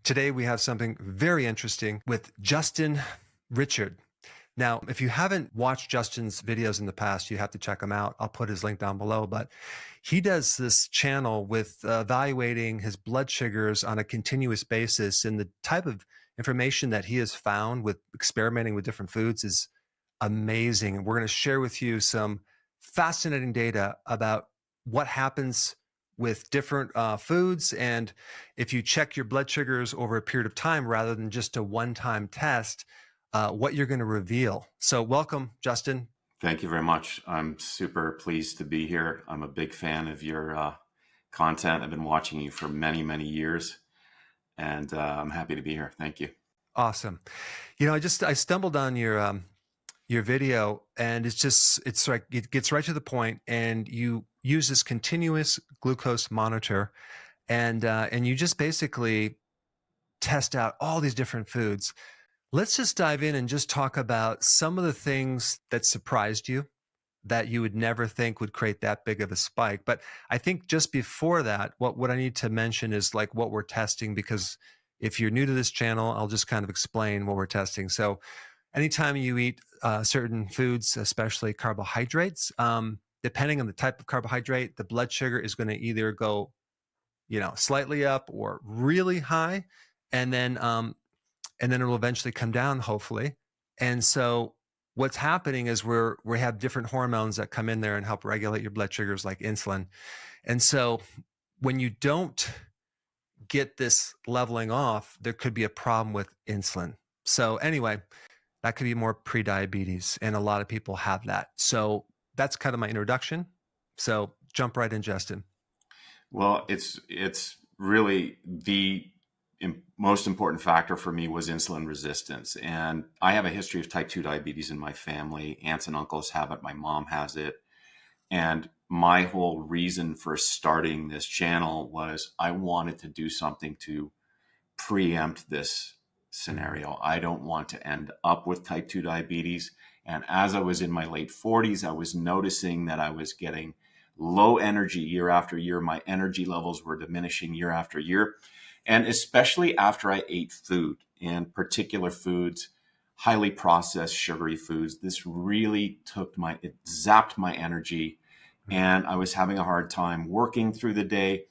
Today we have something very interesting with Justin Richard. Now, if you haven't watched Justin's videos in the past, you have to check them out. I'll put his link down below, but he does this channel with evaluating his blood sugars on a continuous basis, and the type of information that he has found with experimenting with different foods is amazing. And we're going to share with you some fascinating data about what happens with different foods, and if you check your blood sugars over a period of time rather than just a one-time test, what you're going to reveal. So welcome, Justin. Thank you very much. I'm super pleased to be here. I'm a big fan of your content. I've been watching you for many, many years, and I'm happy to be here. Thank you. Awesome. You know, I stumbled on your video, and it's like it gets right to the point, and you use this continuous glucose monitor, and you just basically test out all these different foods. Let's just dive in and just talk about some of the things that surprised you that you would never think would create that big of a spike. But I think just before that, what I need to mention is like what we're testing, because if you're new to this channel, I'll just kind of explain what we're testing. So anytime you eat certain foods, especially carbohydrates, depending on the type of carbohydrate, the blood sugar is going to either go, slightly up or really high, and then it will eventually come down, hopefully. And so what's happening is we have different hormones that come in there and help regulate your blood sugars, like insulin. And so when you don't get this leveling off, there could be a problem with insulin. So anyway, that could be more pre-diabetes, and a lot of people have that. So that's kind of my introduction. So jump right in, Justin. Well, it's really the most important factor for me was insulin resistance. And I have a history of type 2 diabetes in my family. Aunts and uncles have it. My mom has it. And my whole reason for starting this channel was I wanted to do something to preempt this scenario. I don't want to end up with type 2 diabetes. And as I was in my late 40s, I was noticing that I was getting low energy year after year. My energy levels were diminishing year after year. And especially after I ate food, and particular foods, highly processed sugary foods, this really it zapped my energy, and I was having a hard time working through the day.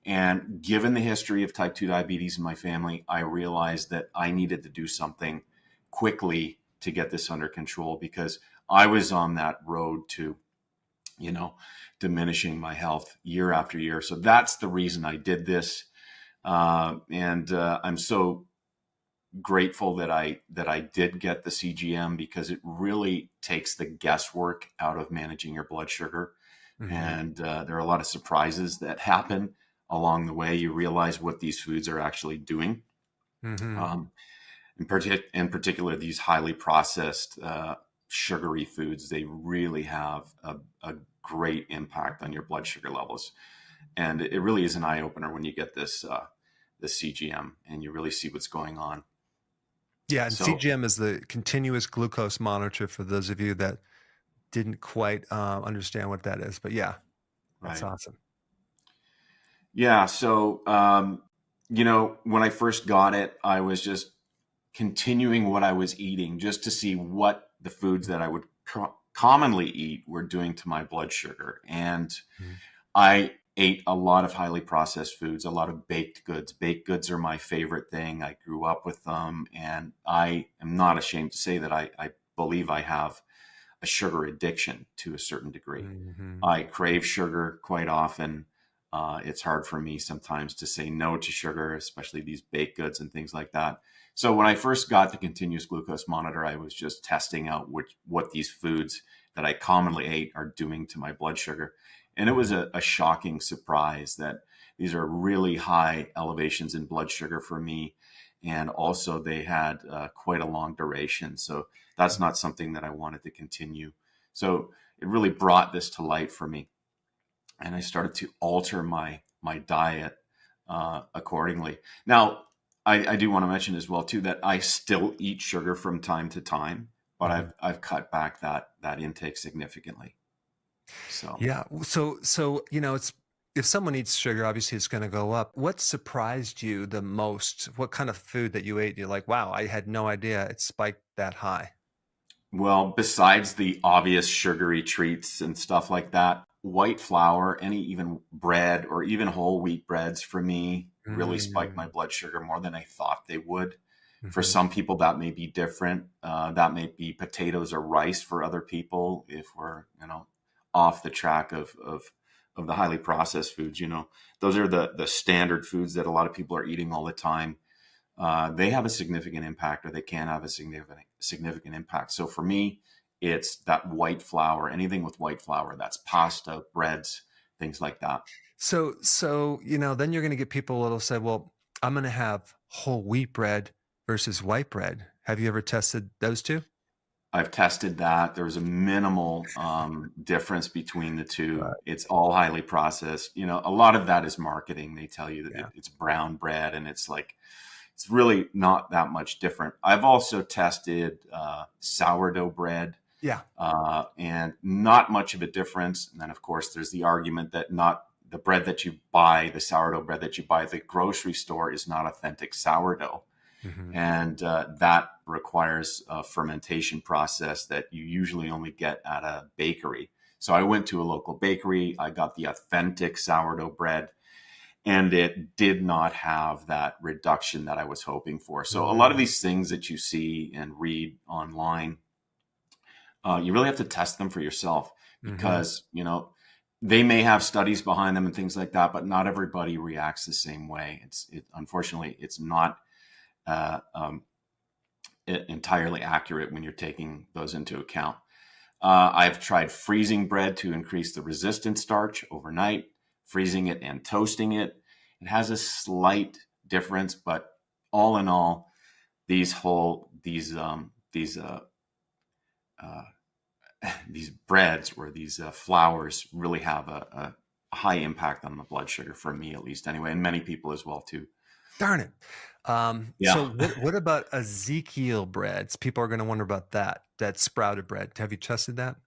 And given the history of type 2 diabetes in my family, I realized that I needed to do something quickly to get this under control, because I was on that road to, diminishing my health year after year. So that's the reason I did this. And I'm so grateful that I did get the CGM, because it really takes the guesswork out of managing your blood sugar. Mm-hmm. And there are a lot of surprises that happen along the way. You realize what these foods are actually doing. Mm-hmm. In particular, these highly processed sugary foods, they really have a great impact on your blood sugar levels. And it really is an eye opener when you get this CGM and you really see what's going on. Yeah, and CGM is the continuous glucose monitor, for those of you that didn't quite understand what that is. But yeah, that's right. Awesome. Yeah, so when I first got it, I was just continuing what I was eating just to see what the foods that I would commonly eat were doing to my blood sugar. And I ate a lot of highly processed foods, a lot of baked goods. Baked goods are my favorite thing. I grew up with them, and I am not ashamed to say that I believe I have a sugar addiction to a certain degree. Mm-hmm. I crave sugar quite often. It's hard for me sometimes to say no to sugar, especially these baked goods and things like that. So when I first got the continuous glucose monitor, I was just testing out what these foods that I commonly ate are doing to my blood sugar. And it was a shocking surprise that these are really high elevations in blood sugar for me. And also they had quite a long duration. So that's not something that I wanted to continue. So it really brought this to light for me. And I started to alter my diet accordingly. Now, I do want to mention as well, too, that I still eat sugar from time to time, but I've cut back that intake significantly. So yeah, so it's if someone eats sugar, obviously it's going to go up. What surprised you the most? What kind of food that you ate? You're like, wow, I had no idea it spiked that high. Well, besides the obvious sugary treats and stuff like that, white flour, any even bread or even whole wheat breads for me really spike my Mm. blood sugar more than I thought they would. For Hmm. some people, that may be different. That may be potatoes or rice for other people. If we're, off the track of the highly processed foods, those are the standard foods that a lot of people are eating all the time. They have a significant impact, or they can have a significant impact. So for me, it's that white flour, anything with white flour, that's pasta, breads, things like that. So, then you're going to get people that'll say, well, I'm going to have whole wheat bread versus white bread. Have you ever tested those two? I've tested that. There's a minimal difference between the two. Right. It's all highly processed. A lot of that is marketing. They tell you that Yeah. it's brown bread, and it's really not that much different. I've also tested sourdough bread, Yeah. and not much of a difference. And then, of course, there's the argument that not the bread that you buy, the sourdough bread that you buy at the grocery store, is not authentic sourdough. Hmm. And that requires a fermentation process that you usually only get at a bakery. So I went to a local bakery. I got the authentic sourdough bread, and it did not have that reduction that I was hoping for. So a lot of these things that you see and read online, you really have to test them for yourself, Hmm. because, they may have studies behind them and things like that, but not everybody reacts the same way. Unfortunately, it's not uh, um, entirely accurate when you're taking those into account. I've tried freezing bread to increase the resistant starch overnight, freezing it and toasting it. It has a slight difference, but all in all, these uh, these breads or these flours really have a high impact on the blood sugar, for me at least, anyway, and many people as well too. Darn it. So Yeah. what about Ezekiel breads? People are going to wonder about that sprouted bread. Have you tested that?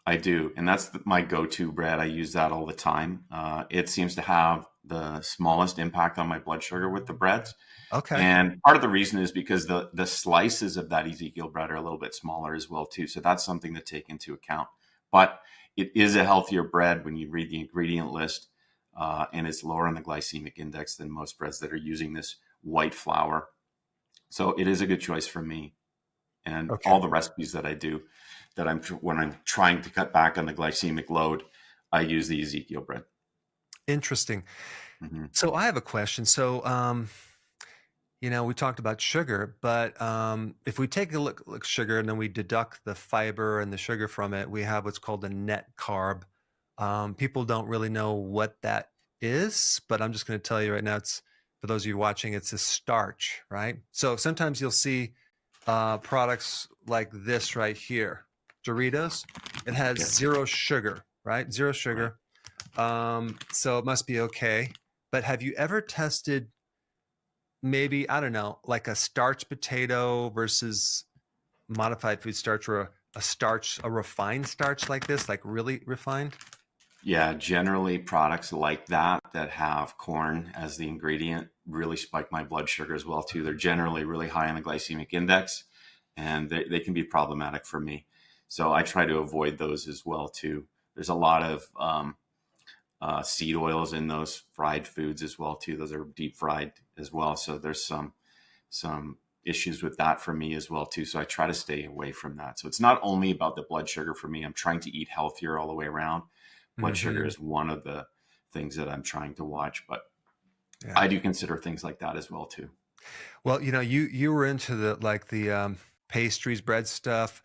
I do, and that's my go-to bread. I use that all the time. It seems to have the smallest impact on my blood sugar with the breads, Okay. and part of the reason is because the slices of that Ezekiel bread are a little bit smaller as well too. So that's something to take into account. But it is a healthier bread when you read the ingredient list, and it's lower on the glycemic index than most breads that are using this white flour. So it is a good choice for me, and Okay. all the recipes that I do, when I'm trying to cut back on the glycemic load, I use the Ezekiel bread. Interesting. Hmm. So I have a question. So, we talked about sugar, but if we take a look at sugar and then we deduct the fiber and the sugar from it, we have what's called a net carb. People don't really know what that is, but I'm just going to tell you right now, it's for those of you watching, it's a starch, right? So sometimes you'll see products like this right here, Doritos. It has Yeah. zero sugar, right? Zero Right. sugar. So it must be okay. But have you ever tested maybe, I don't know, like a starch potato versus modified food starch, or a refined starch like this, like really refined? Yeah, generally products like that have corn as the ingredient really spike my blood sugar as well too. They're generally really high on the glycemic index, and they can be problematic for me. So I try to avoid those as well too. There's a lot of seed oils in those fried foods as well too. Those are deep fried as well. So there's some issues with that for me as well too. So I try to stay away from that. So it's not only about the blood sugar for me. I'm trying to eat healthier all the way around. Blood sugar Hmm. is one of the things that I'm trying to watch, but Yeah. I do consider things like that as well too. Well, you were into the pastries, bread stuff.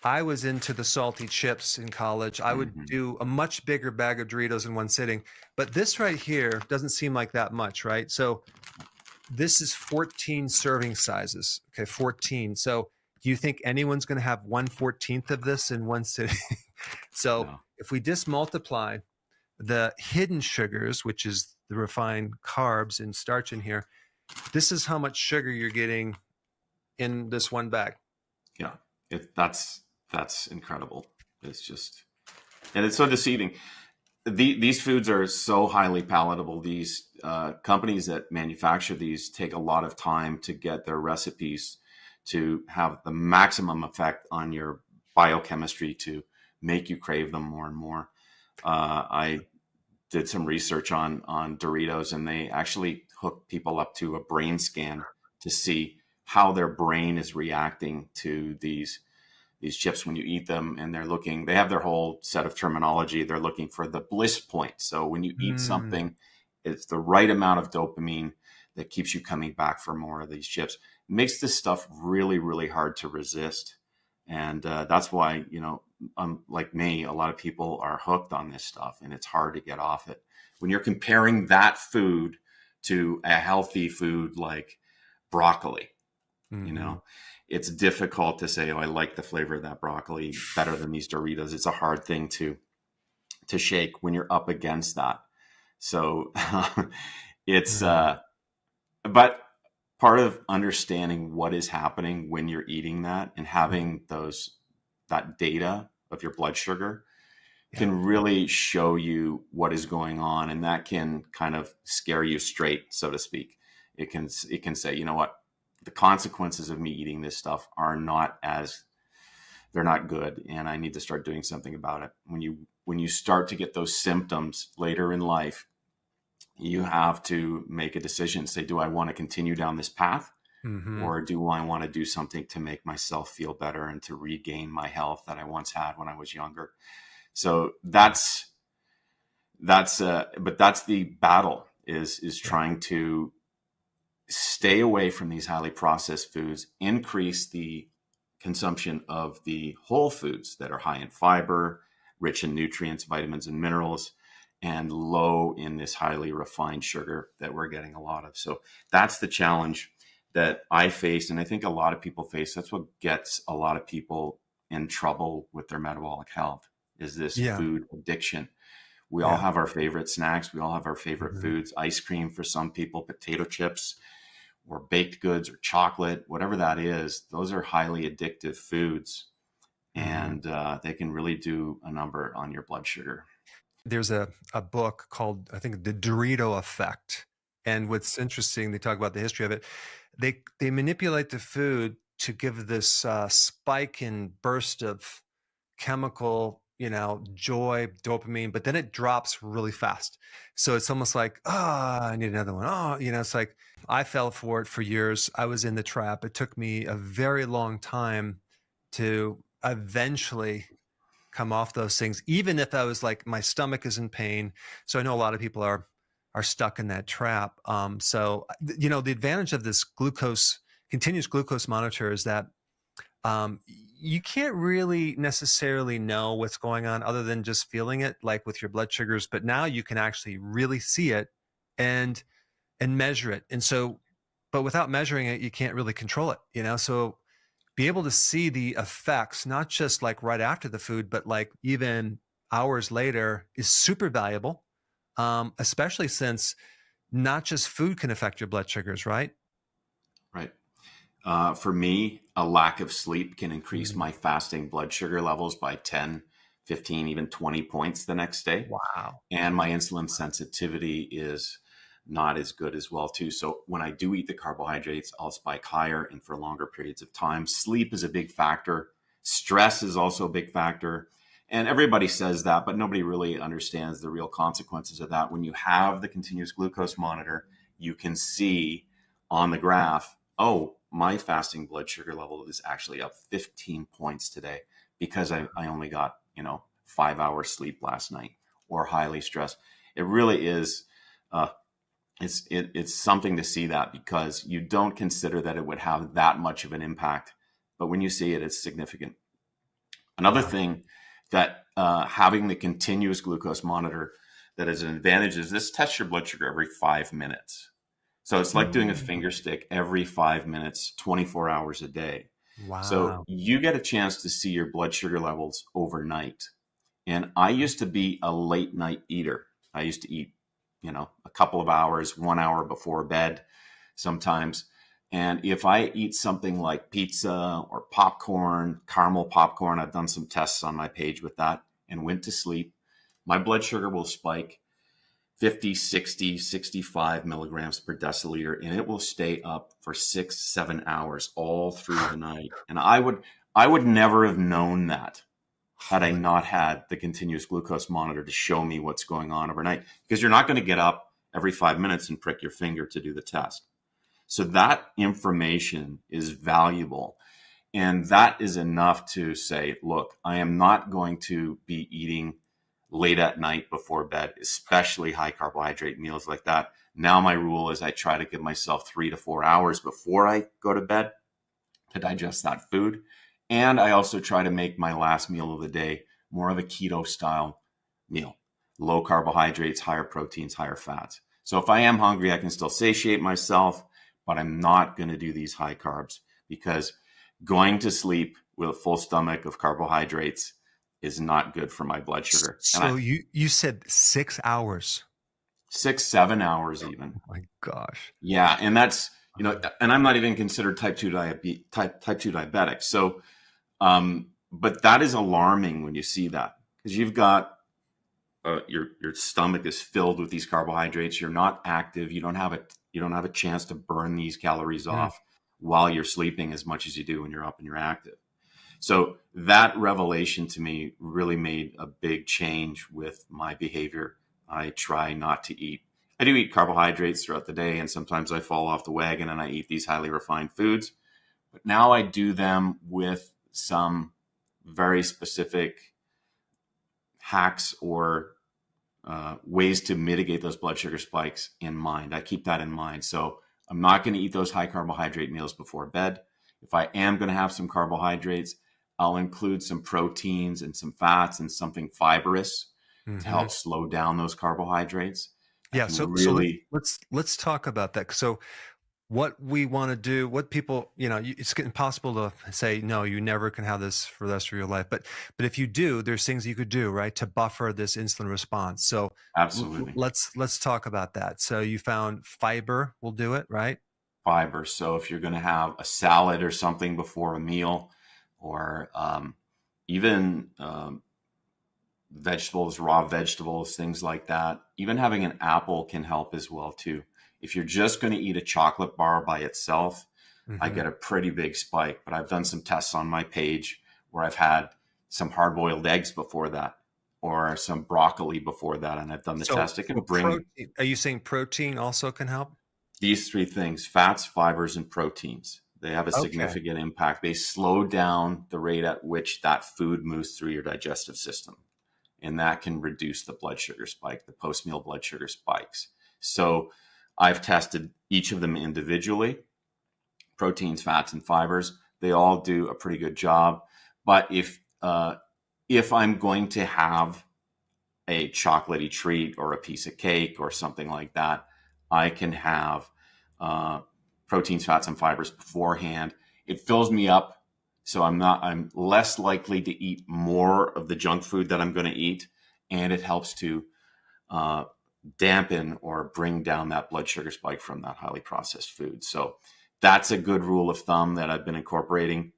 I was into the salty chips in college. I would Hmm. do a much bigger bag of Doritos in one sitting. But this right here doesn't seem like that much, right? So this is 14 serving sizes. Okay, 14. So do you think anyone's going to have 1/14 of this in one sitting? So No. if we just multiply the hidden sugars, which is the refined carbs and starch in here, this is how much sugar you're getting in this one bag. Yeah, that's incredible. It's just, and it's so deceiving. these foods are so highly palatable. These companies that manufacture these take a lot of time to get their recipes to have the maximum effect on your biochemistry to make you crave them more and more. I did some research on Doritos, and they actually hook people up to a brain scan to see how their brain is reacting to these chips when you eat them. And they have their whole set of terminology. They're looking for the bliss point. So when you eat something, it's the right amount of dopamine that keeps you coming back for more of these chips. It makes this stuff really, really hard to resist. And that's why, like me, a lot of people are hooked on this stuff, and it's hard to get off it. When you're comparing that food to a healthy food like broccoli, it's difficult to say, oh, I like the flavor of that broccoli better than these Doritos. It's a hard thing to shake when you're up against that. So it's, but part of understanding what is happening when you're eating that and having that data of your blood sugar can really show you what is going on. And that can kind of scare you straight, so to speak. It can say, you know what, the consequences of me eating this stuff they're not good. And I need to start doing something about it. When you start to get those symptoms later in life, you have to make a decision, say, do I want to continue down this path? Or do I want to do something to make myself feel better and to regain my health that I once had when I was younger? So but that's the battle is trying to stay away from these highly processed foods, increase the consumption of the whole foods that are high in fiber, rich in nutrients, vitamins, and minerals, and low in this highly refined sugar that we're getting a lot of. So that's the challenge that I face, and I think a lot of people face. That's what gets a lot of people in trouble with their metabolic health, is this food addiction. We all have our favorite snacks. We all have our favorite foods. Ice cream for some people, potato chips, or baked goods, or chocolate, whatever that is. Those are highly addictive foods, and they can really do a number on your blood sugar. There's a book called, I think, The Dorito Effect. And what's interesting, they talk about the history of it. They manipulate the food to give this spike and burst of chemical, joy, dopamine, but then it drops really fast. So it's almost like, I need another one. It's like, I fell for it for years. I was in the trap. It took me a very long time to eventually come off those things, even if I was like, my stomach is in pain. So I know a lot of people are stuck in that trap. So, the advantage of this continuous glucose monitor is that you can't really necessarily know what's going on other than just feeling it, like with your blood sugars. But now you can actually really see it and measure it. And so, but without measuring it, you can't really control it, so be able to see the effects, not just like right after the food, but like even hours later, is super valuable, especially since not just food can affect your blood sugars, right? Right. For me, a lack of sleep can increase my fasting blood sugar levels by 10, 15, even 20 points the next day. Wow. And my insulin sensitivity is not as good as well too. So when I do eat the carbohydrates, I'll spike higher and for longer periods of time. Sleep is a big factor. Stress is also a big factor. And everybody says that, but nobody really understands the real consequences of that. When you have the continuous glucose monitor, you can see on the graph, oh, my fasting blood sugar level is actually up 15 points today because I only got, 5 hours sleep last night, or highly stressed. It really is, it's something to see that, because you don't consider that it would have that much of an impact. But when you see it, it's significant. Another thing that having the continuous glucose monitor that is an advantage is this tests your blood sugar every 5 minutes. So it's like doing a finger stick every 5 minutes, 24 hours a day. Wow. So you get a chance to see your blood sugar levels overnight. And I used to be a late night eater. I used to eat, a couple of hours, 1 hour before bed sometimes. And if I eat something like pizza or popcorn, caramel popcorn, I've done some tests on my page with that, and went to sleep, my blood sugar will spike 50, 60, 65 milligrams per deciliter, and it will stay up for 6-7 hours all through the night. And I would never have known that had I not had the continuous glucose monitor to show me what's going on overnight, because you're not going to get up every 5 minutes and prick your finger to do the test. So that information is valuable. And that is enough to say, look, I am not going to be eating late at night before bed, especially high carbohydrate meals like that. Now my rule is I try to give myself 3 to 4 hours before I go to bed to digest that food. And I also try to make my last meal of the day more of a keto style meal. Low carbohydrates, higher proteins, higher fats. So if I am hungry, I can still satiate myself, but I'm not going to do these high carbs, because going to sleep with a full stomach of carbohydrates is not good for my blood sugar. So you said 6 hours. 6-7 hours even. Oh my gosh. Yeah. And that's, and I'm not even considered type 2 diabetic. So, but that is alarming when you see that, because you've got, your stomach is filled with these carbohydrates. You're not active. You don't have a chance to burn these calories off while you're sleeping as much as you do when you're up and you're active. So that revelation to me really made a big change with my behavior. I try not to eat. I do eat carbohydrates throughout the day, and sometimes I fall off the wagon and I eat these highly refined foods. But now I do them with some very specific hacks or ways to mitigate those blood sugar spikes in mind. I keep that in mind. So I'm not going to eat those high carbohydrate meals before bed. If I am going to have some carbohydrates, I'll include some proteins and some fats and something fibrous to help slow down those carbohydrates. Yeah. So let's talk about that. So what we want to do, what people, it's impossible to say, no, you never can have this for the rest of your life. But if you do, there's things you could do, right, to buffer this insulin response. So absolutely, let's talk about that. So you found fiber will do it, right? Fiber. So if you're going to have a salad or something before a meal, or even vegetables, raw vegetables, things like that, even having an apple can help as well too. If you're just going to eat a chocolate bar by itself, I get a pretty big spike. But I've done some tests on my page where I've had some hard-boiled eggs before that, or some broccoli before that, and I've done the test. It can bring. Protein, are you saying protein also can help? These 3 things: fats, fibers, and proteins. They have a significant impact. They slow down the rate at which that food moves through your digestive system, and that can reduce the blood sugar spike, the post-meal blood sugar spikes. So I've tested each of them individually, proteins, fats, and fibers. They all do a pretty good job. But if I'm going to have a chocolatey treat or a piece of cake or something like that, I can have proteins, fats, and fibers beforehand. It fills me up, so I'm less likely to eat more of the junk food that I'm going to eat, and it helps to dampen or bring down that blood sugar spike from that highly processed food. So that's a good rule of thumb that I've been incorporating.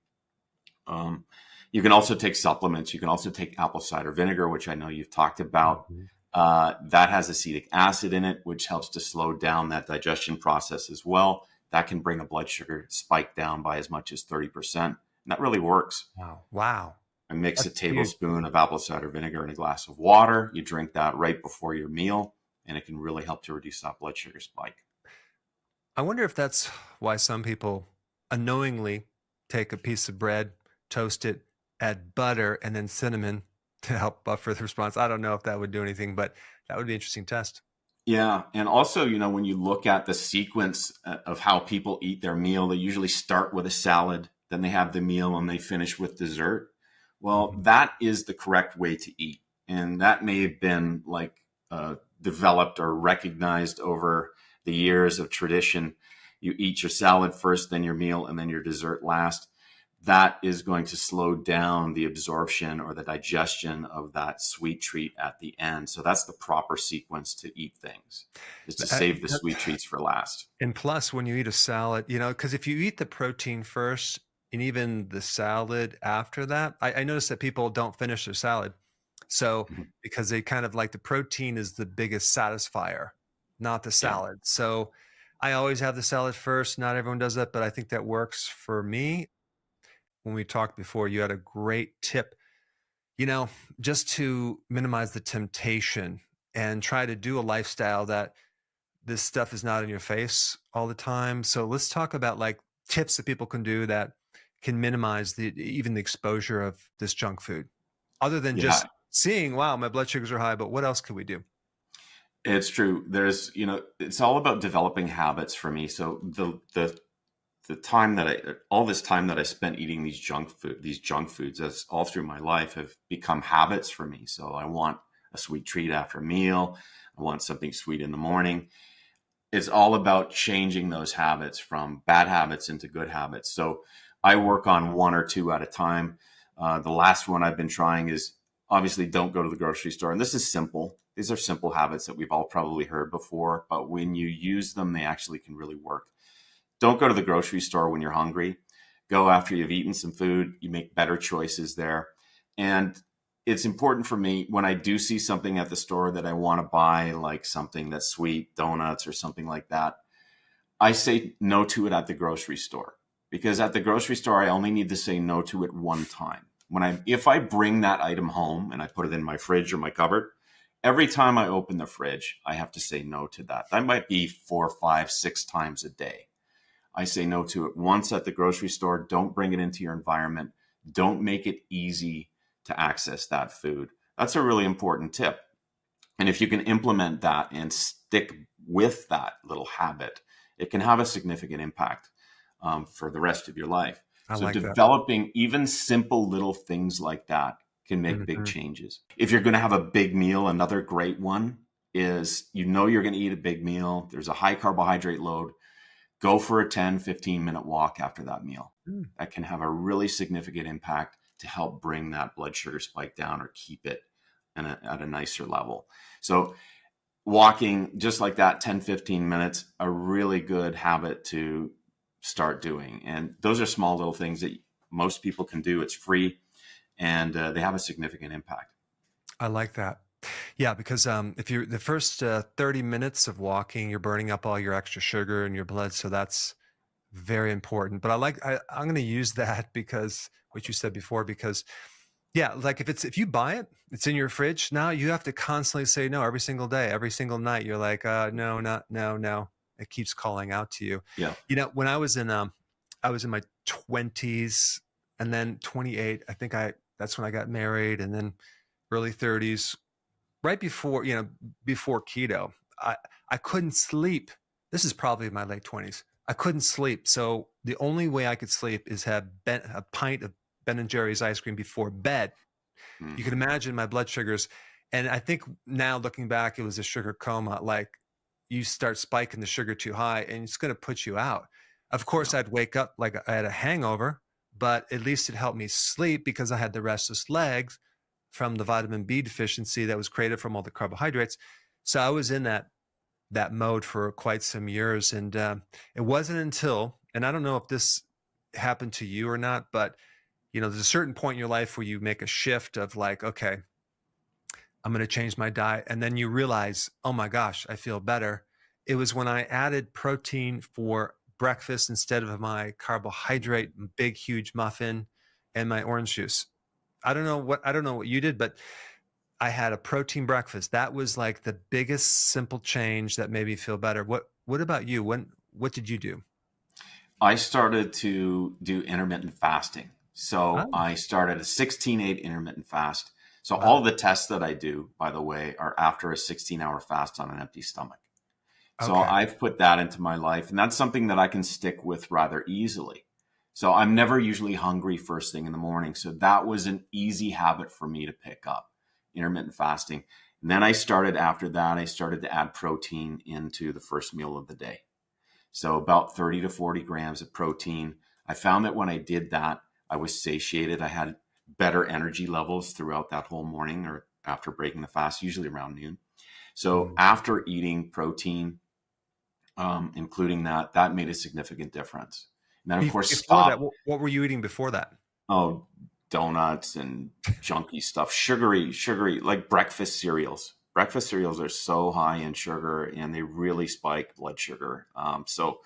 You can also take supplements. You can also take apple cider vinegar, which I know you've talked about. That has acetic acid in it, which helps to slow down that digestion process as well. That can bring a blood sugar spike down by as much as 30%. And that really works. Wow. I mix a tablespoon of apple cider vinegar in a glass of water. You drink that right before your meal, and it can really help to reduce that blood sugar spike. I wonder if that's why some people unknowingly take a piece of bread, toast it, add butter, and then cinnamon to help buffer the response. I don't know if that would do anything, but that would be an interesting test. Yeah. And also, when you look at the sequence of how people eat their meal, they usually start with a salad, then they have the meal, and they finish with dessert. Well, that is the correct way to eat. And that may have been developed or recognized over the years of tradition. You eat your salad first, then your meal, and then your dessert last. That is going to slow down the absorption or the digestion of that sweet treat at the end. So that's the proper sequence to eat things, is to save the sweet treats for last. And plus, when you eat a salad, because if you eat the protein first and even the salad after that, I notice that people don't finish their salad. So because they kind of like the protein is the biggest satisfier, not the Yeah. salad. So I always have the salad first. Not everyone does that, but I think that works for me. When we talked before, you had a great tip, just to minimize the temptation and try to do a lifestyle that this stuff is not in your face all the time. So let's talk about like tips that people can do that can minimize even the exposure of this junk food, other than Yeah, just seeing, wow, my blood sugars are high, but what else could we do? it's true. There's, it's all about developing habits for me. So the time all this time that I spent eating these junk foods, that's all through my life, have become habits for me. So I want a sweet treat after a meal. I want something sweet in the morning. It's all about changing those habits from bad habits into good habits. So I work on one or two at a time. The last one I've been trying is obviously don't go to the grocery store. And this is simple. These are simple habits that we've all probably heard before, but when you use them, they actually can really work. Don't go to the grocery store when you're hungry. Go after you've eaten some food. You make better choices there. And it's important for me when I do see something at the store that I want to buy, like something that's sweet, donuts or something like that, I say no to it at the grocery store, because at the grocery store, I only need to say no to it one time. If I bring that item home and I put it in my fridge or my cupboard, every time I open the fridge, I have to say no to that. That might be 4, 5, 6 times a day. I say no to it once at the grocery store. Don't bring it into your environment. Don't make it easy to access that food. That's a really important tip. And if you can implement that and stick with that little habit, it can have a significant impact for the rest of your life. I So like that. developing even simple little things like that can make big changes. If you're going to have a big meal, another great one is, you're going to eat a big meal. There's a high carbohydrate load. Go for a 10, 15-minute walk after that meal. That can have a really significant impact to help bring that blood sugar spike down or keep it at a nicer level. So walking just like that, 10, 15 minutes, a really good habit to start doing. And those are small little things that most people can do. It's free, and they have a significant impact. I like that. Yeah, because if you're the first 30 minutes of walking, you're burning up all your extra sugar in your blood. So that's very important. But I'm going to use that, because what you said before, because yeah, like if you buy it, it's in your fridge. Now you have to constantly say no every single day, every single night. You're like, no, not no, no. It keeps calling out to you. Yeah. When I was in my 20s and then 28, I think that's when I got married, and then early 30s, right before keto, I couldn't sleep. This is probably my late 20s. I couldn't sleep. So the only way I could sleep is have a pint of Ben and Jerry's ice cream before bed. You can imagine my blood sugars. And I think now looking back, it was a sugar coma. Like, you start spiking the sugar too high and it's going to put you out. Of course, I'd wake up like I had a hangover, but at least it helped me sleep because I had the restless legs from the vitamin B deficiency that was created from all the carbohydrates. So I was in that mode for quite some years. And it wasn't until, and I don't know if this happened to you or not, but there's a certain point in your life where you make a shift of like, okay, I'm going to change my diet. And then you realize, oh my gosh, I feel better. It was when I added protein for breakfast instead of my carbohydrate, big, huge muffin and my orange juice. I don't know what you did, but I had a protein breakfast. That was like the biggest simple change that made me feel better. What about you? What did you do? I started to do intermittent fasting. So I started a 16-8 intermittent fast. So all the tests that I do, by the way, are after a 16-hour fast on an empty stomach. So I've put that into my life, and that's something that I can stick with rather easily. So I'm never usually hungry first thing in the morning. So that was an easy habit for me to pick up, intermittent fasting. And then after that, I started to add protein into the first meal of the day. So about 30 to 40 grams of protein. I found that when I did that, I was satiated. I had better energy levels throughout that whole morning or after breaking the fast, usually around noon. So after eating protein, including that made a significant difference. And then, of course, before that, what were you eating before that? Oh, donuts and junky stuff, sugary, like breakfast cereals. Breakfast cereals are so high in sugar and they really spike blood sugar. So,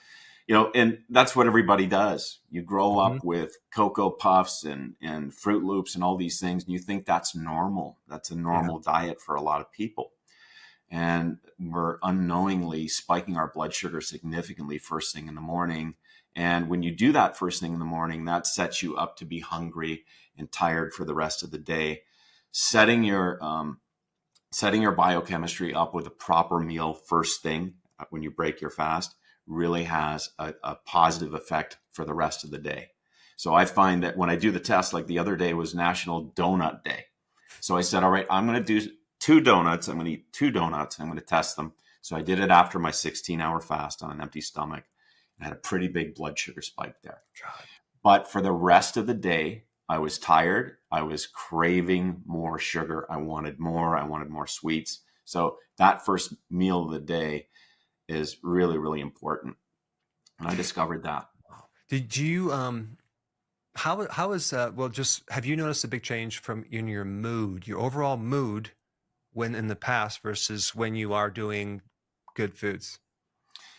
and that's what everybody does. You grow up with Cocoa Puffs and Fruit Loops and all these things, and you think that's normal. That's a normal diet for a lot of people. And we're unknowingly spiking our blood sugar significantly first thing in the morning. And when you do that first thing in the morning, that sets you up to be hungry and tired for the rest of the day. Setting your biochemistry up with a proper meal first thing when you break your fast really has a positive effect for the rest of the day. So I find that when I do the test, like the other day was National Donut Day. So I said, all right, I'm going to do 2 donuts. I'm going to eat 2 donuts. I'm going to test them. So I did it after my 16-hour fast on an empty stomach and had a pretty big blood sugar spike there. God. But for the rest of the day, I was tired. I was craving more sugar. I wanted more sweets. So that first meal of the day is really, really important. And I discovered that. Did you, how is, just have you noticed a big change in your mood, your overall mood when in the past versus when you are doing good foods?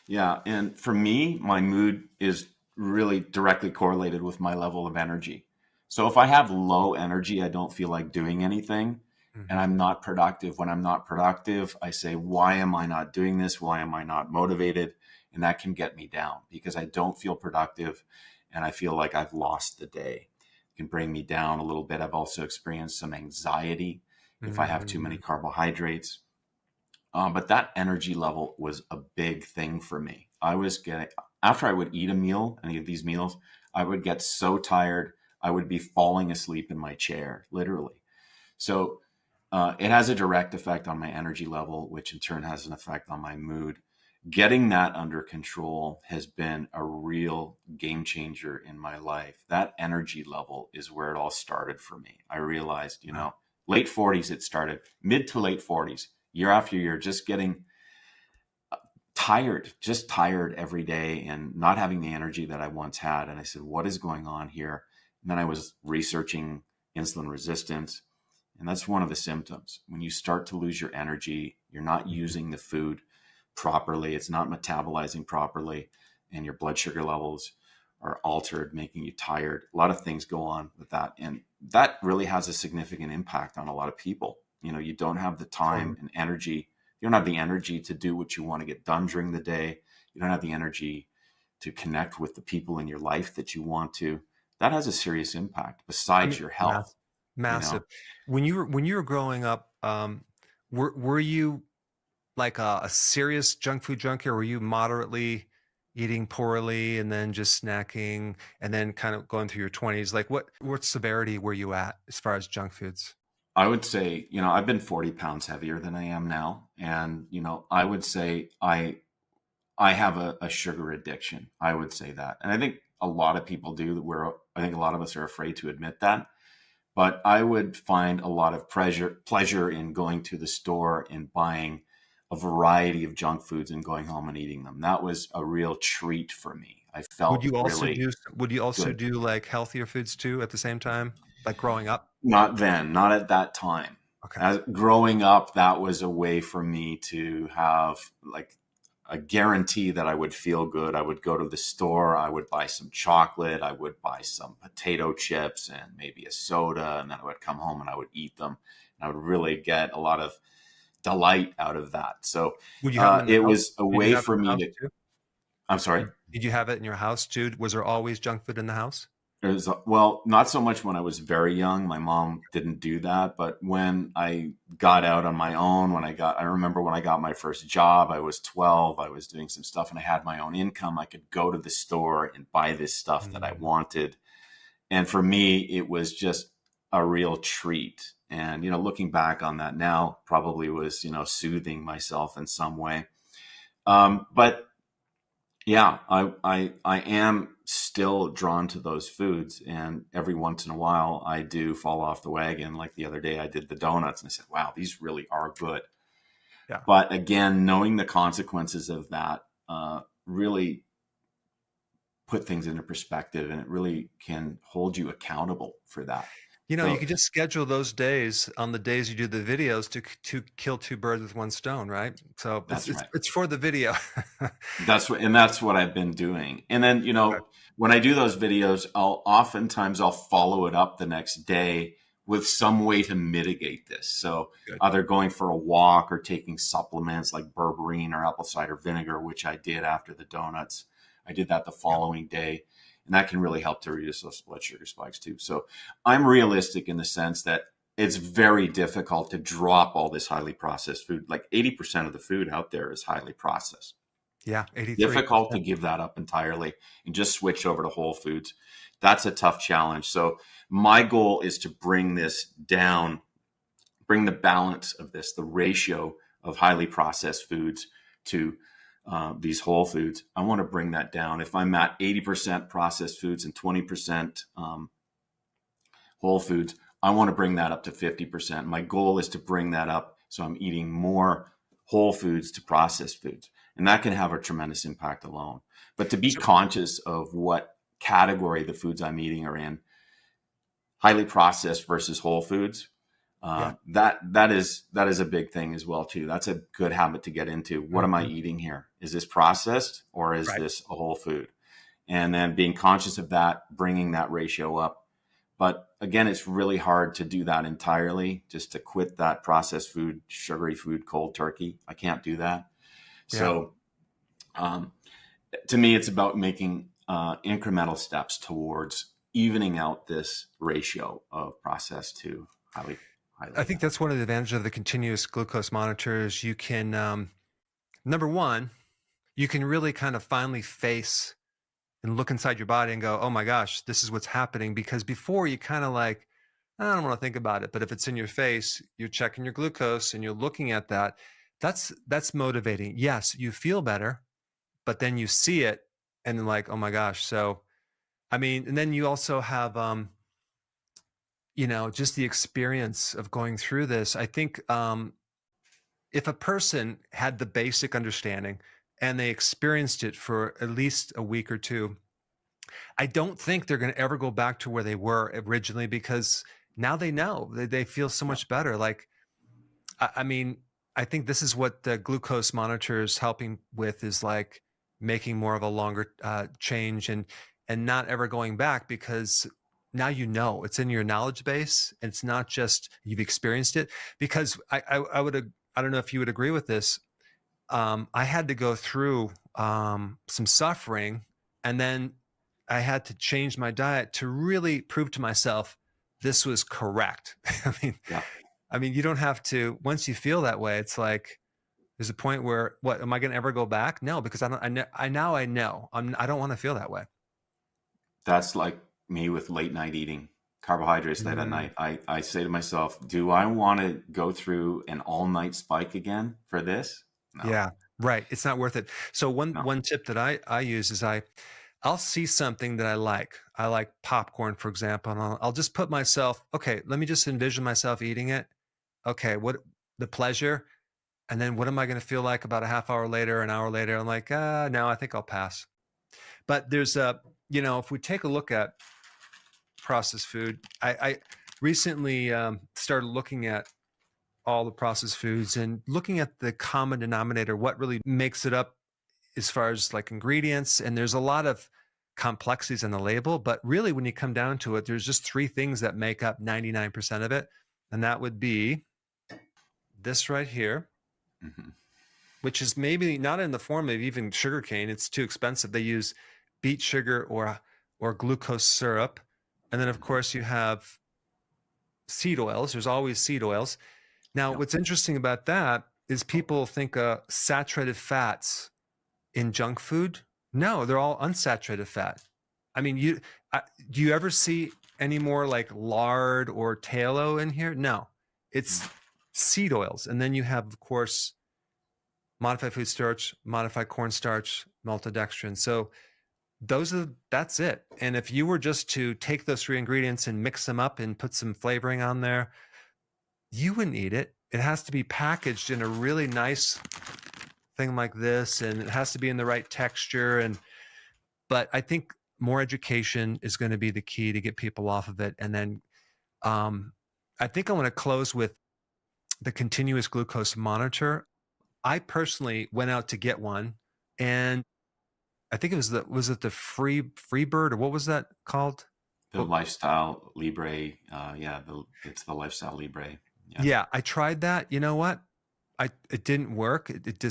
Yeah. And for me, my mood is really directly correlated with my level of energy. So if I have low energy, I don't feel like doing anything and I'm not productive. When I'm not productive, I say, why am I not doing this? Why am I not motivated? And that can get me down because I don't feel productive and I feel like I've lost the day. It can bring me down a little bit. I've also experienced some anxiety if I have too many carbohydrates. But that energy level was a big thing for me. After I would eat a meal, any of these meals, I would get so tired, I would be falling asleep in my chair, literally. So it has a direct effect on my energy level, which in turn has an effect on my mood. Getting that under control has been a real game changer in my life. That energy level is where it all started for me. I realized, late 40s, it started, mid to late 40s, year after year, just getting tired every day and not having the energy that I once had. And I said, what is going on here? And then I was researching insulin resistance. And that's one of the symptoms. When you start to lose your energy, you're not using the food properly. It's not metabolizing properly. And your blood sugar levels are altered, making you tired. A lot of things go on with that. And that really has a significant impact on a lot of people. You don't have the time and energy. You don't have the energy to do what you want to get done during the day. You don't have the energy to connect with the people in your life that you want to. That has a serious impact besides your health. Massive. When you were growing up, were you like a serious junk food junkie, or were you moderately eating poorly and then just snacking and then kind of going through your 20s? Like what severity were you at as far as junk foods? I would say, I've been 40 pounds heavier than I am now. And, I would say I have a sugar addiction. I would say that. And I think a lot of people do. I think a lot of us are afraid to admit that. But I would find a lot of pleasure in going to the store and buying a variety of junk foods and going home and eating them. That was a real treat for me. I felt Would you also good. do like healthier foods too at the same time, like growing up? Not at that time. Okay. Growing up, that was a way for me to have like a guarantee that I would feel good. I would go to the store, I would buy some chocolate, I would buy some potato chips and maybe a soda, and then I would come home and I would eat them. And I would really get a lot of delight out of that. So it was a way for me to... I'm sorry? Did you have it in your house too? Was there always junk food in the house? Well, not so much when I was very young. My mom didn't do that. But when I got out on my own, I remember when I got my first job, I was 12, I was doing some stuff and I had my own income. I could go to the store and buy this stuff that I wanted. And for me, it was just a real treat. And, looking back on that now probably was, soothing myself in some way. But yeah, I am still drawn to those foods, and every once in a while I do fall off the wagon. Like the other day I did the donuts and I said, wow, these really are good. Yeah. But again, knowing the consequences of that really put things into perspective, and it really can hold you accountable for that. You So could just schedule those days on the days you do the videos to kill two birds with one stone, right? So it's that's it's right. it's for the video. That's what I've been doing. And then, when I do those videos, I'll follow it up the next day with some way to mitigate this. So Good. either going for a walk or taking supplements like berberine or apple cider vinegar, which I did after the donuts. I did that the following day, and that can really help to reduce those blood sugar spikes too. So I'm realistic in the sense that it's very difficult to drop all this highly processed food. Like 80% of the food out there is highly processed. Yeah, 83%. Difficult to give that up entirely and just switch over to whole foods. That's a tough challenge. So my goal is to bring this down, bring the balance of this, the ratio of highly processed foods to these whole foods. I want to bring that down. If I'm at 80% processed foods and 20% whole foods, I want to bring that up to 50%. My goal is to bring that up so I'm eating more whole foods to processed foods. And that can have a tremendous impact alone. But to be conscious of what category the foods I'm eating are in, highly processed versus whole foods, that is a big thing as well too. That's a good habit to get into. What am I eating here? Is this processed or is this a whole food? And then being conscious of that, bringing that ratio up. But again, it's really hard to do that entirely, just to quit that processed food, sugary food, cold turkey. I can't do that. Yeah. So to me, it's about making incremental steps towards evening out this ratio of processed to highly. I think that's one of the advantages of the continuous glucose monitors. You can, number one, you can really kind of finally face and look inside your body and go, oh my gosh, this is what's happening. Because before you kind of like, I don't want to think about it. But if it's in your face, you're checking your glucose and you're looking at that. That's motivating. Yes, you feel better, but then you see it and then like, oh my gosh. So, I mean, and then you also have, just the experience of going through this. I think if a person had the basic understanding and they experienced it for at least a week or two, I don't think they're going to ever go back to where they were originally, because now they know they feel so much better. Like, I mean, I think this is what the glucose monitor is helping with, is like making more of a longer change and not ever going back, because now it's in your knowledge base and it's not just you've experienced it. Because I don't know if you would agree with this. I had to go through some suffering, and then I had to change my diet to really prove to myself this was correct. I mean, you don't have to, once you feel that way, it's like, there's a point where, what, am I going to ever go back? No, because I know. I don't want to feel that way. That's like me with late night eating, carbohydrates late at night. I say to myself, do I want to go through an all night spike again for this? No. Yeah, right. It's not worth it. So one tip that I use is I'll see something that I like. I like popcorn, for example, and I'll just put myself, okay, let me just envision myself eating it. Okay, what the pleasure, and then what am I going to feel like about a half hour later, an hour later? I'm like, no, I think I'll pass. But there's if we take a look at processed food, I recently started looking at all the processed foods and looking at the common denominator, what really makes it up as far as like ingredients. And there's a lot of complexities in the label, but really when you come down to it, there's just three things that make up 99% of it. And that would be this right here, which is maybe not in the form of even sugarcane. It's too expensive. They use beet sugar or glucose syrup. And then of course you have seed oils. There's always seed oils. Now, what's interesting about that is people think saturated fats in junk food. No, they're all unsaturated fat. I mean, do you ever see any more like lard or tallow in here? No, it's seed oils. And then you have, of course, modified food starch, modified cornstarch, maltodextrin. So that's it. And if you were just to take those three ingredients and mix them up and put some flavoring on there, you wouldn't eat it. It has to be packaged in a really nice thing like this, and it has to be in the right texture. But I think more education is going to be the key to get people off of it. And then I think I want to close with the continuous glucose monitor. I personally went out to get one, and I think it was it the Freebird, or what was that called? The Lifestyle Libre. It's the Lifestyle Libre. Yeah. Yeah, I tried that. You know what? It didn't work. It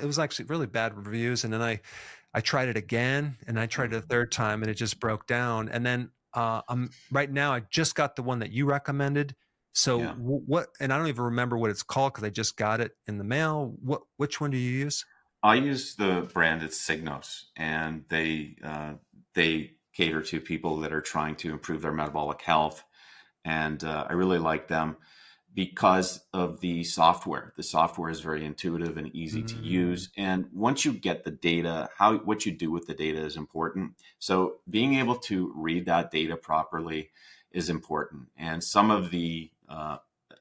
was actually really bad reviews. And then I tried it again, and I tried it a third time, and it just broke down. And then right now I just got the one that you recommended. So Yeah. what? And I don't even remember what it's called because I just got it in the mail. Which one do you use? I use the brand, it's Signos, and they cater to people that are trying to improve their metabolic health. And I really like them because of the software. The software is very intuitive and easy to use. And once you get the data, what you do with the data is important. So being able to read that data properly is important. And some of the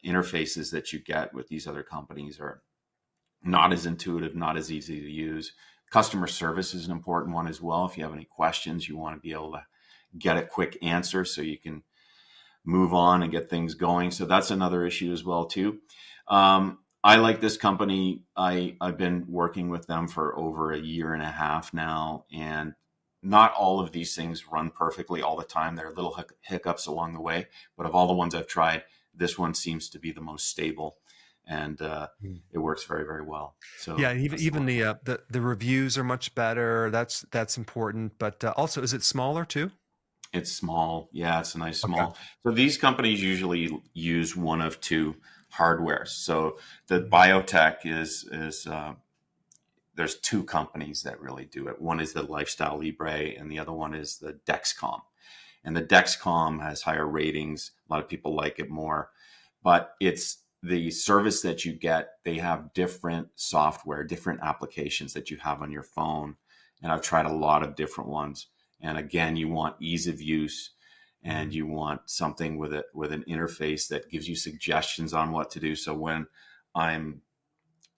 interfaces that you get with these other companies are not as intuitive, not as easy to use. Customer service is an important one as well. If you have any questions, you want to be able to get a quick answer so you can move on and get things going. So that's another issue as well too. I like this company. I've been working with them for over a year and a half now, and not all of these things run perfectly all the time. There are little hiccups along the way, but of all the ones I've tried, this one seems to be the most stable, and it works very, very well. So yeah, even the reviews are much better. That's important. But also, is it smaller too? It's small. Yeah, it's a nice small. Okay. So these companies usually use one of two hardwares. So the biotech is there's two companies that really do it. One is the Lifestyle Libre, and the other one is the Dexcom. And the Dexcom has higher ratings. A lot of people like it more, but it's the service that you get. They have different software, different applications that you have on your phone. And I've tried a lot of different ones. And again, you want ease of use, and you want something with an interface that gives you suggestions on what to do. So when I'm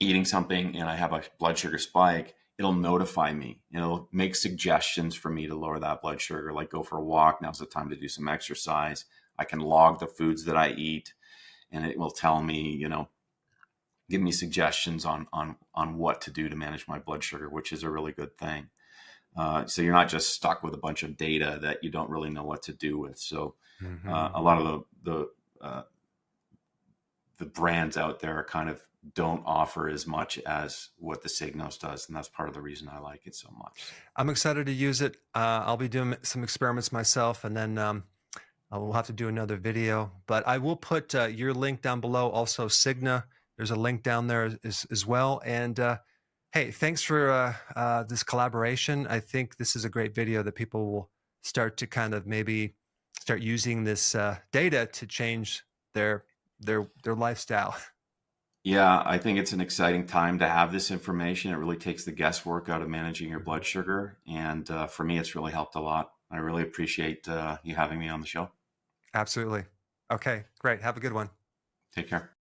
eating something and I have a blood sugar spike, it'll notify me. It'll make suggestions for me to lower that blood sugar, like go for a walk. Now's the time to do some exercise. I can log the foods that I eat, and it will tell me, give me suggestions on what to do to manage my blood sugar, which is a really good thing. So you're not just stuck with a bunch of data that you don't really know what to do with. So a lot of the brands out there kind of don't offer as much as what the Signos does, and that's part of the reason I like it so much. I'm excited to use it. I'll be doing some experiments myself, and then I will have to do another video. But I will put your link down below. Also, Cigna. There's a link down there as well. And hey, thanks for this collaboration. I think this is a great video that people will start to kind of maybe start using this data to change their lifestyle. Yeah, I think it's an exciting time to have this information. It really takes the guesswork out of managing your blood sugar. And for me, it's really helped a lot. I really appreciate you having me on the show. Absolutely. Okay, great. Have a good one. Take care.